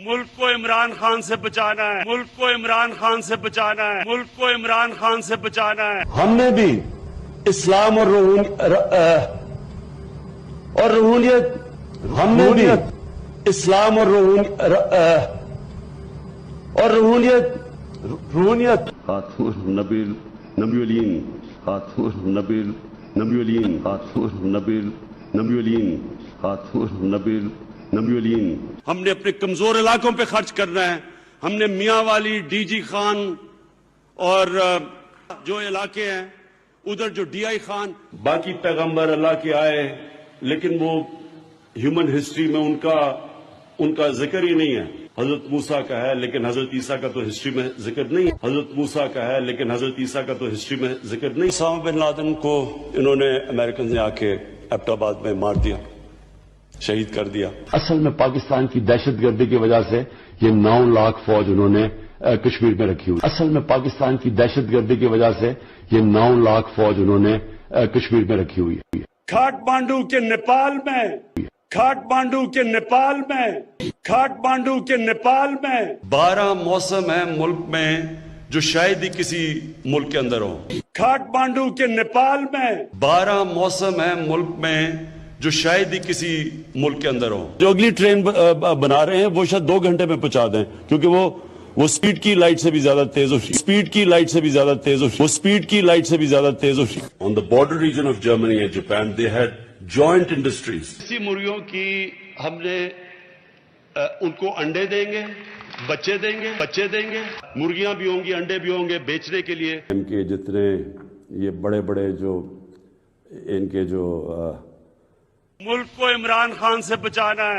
ملک کو عمران خان سے بچانا ہے، ملک کو عمران خان سے بچانا ہے، ملک کو عمران خان سے بچانا ہے۔ ہم نے بھی اسلام اور روحانیت ہم نے بھی اسلام اور روحانیت خاتون نبی خاتون نبی خاتون نبی خاتون نبی ہم نے اپنے کمزور علاقوں پہ خرچ کرنا ہے۔ ہم نے میاں والی، ڈی جی خان اور جو علاقے ہیں ادھر جو ڈی آئی خان، باقی پیغمبر اللہ کے آئے لیکن وہ ہیومن ہسٹری میں ان کا ذکر ہی نہیں ہے۔ حضرت موسیٰ کا ہے لیکن حضرت عیسیٰ کا تو ہسٹری میں ذکر نہیں ہے۔ حضرت موسیٰ کا ہے لیکن حضرت عیسیٰ کا تو ہسٹری میں ذکر نہیں۔ اسامہ بن لادن کو انہوں نے امریکن نے آ کے ایبٹ آباد میں مار دیا، شہید کر دیا۔ اصل میں پاکستان کی دہشت گردی کی وجہ سے یہ 9 لاکھ فوج انہوں نے کشمیر میں رکھی ہوئی۔ اصل میں پاکستان کی دہشت گردی کی وجہ سے یہ 9 لاکھ فوج انہوں نے کشمیر میں رکھی ہوئی ہے۔ کھاٹ مانڈو کے نیپال میں، کھاٹ مانڈو کے نیپال میں، کھاٹ مانڈو کے نیپال میں 12 موسم ہیں ملک میں جو شاید ہی کسی ملک کے اندر ہو۔ کھاٹ مانڈو کے نیپال میں 12 موسم ہیں ملک میں جو شاید ہی کسی ملک کے اندر ہو۔ جو اگلی ٹرین بنا رہے ہیں وہ شاید 2 گھنٹے میں پہنچا دیں، کیونکہ وہ سپیڈ کی لائٹ سے بھی زیادہ تیز ہو، سپیڈ کی لائٹ سے بھی زیادہ تیز ہو، وہ سپیڈ کی لائٹ سے بھی زیادہ تیز ہو۔ On the border region of Germany and Japan, they had joint industries. اسی مرغیوں کی ہم نے ان کو انڈے دیں گے، بچے دیں گے، مرغیاں بھی ہوں گی، انڈے بھی ہوں گے بیچنے کے لیے۔ ان کے جتنے یہ بڑے بڑے جو ان کے جو ملک کو عمران خان سے بچانا ہے۔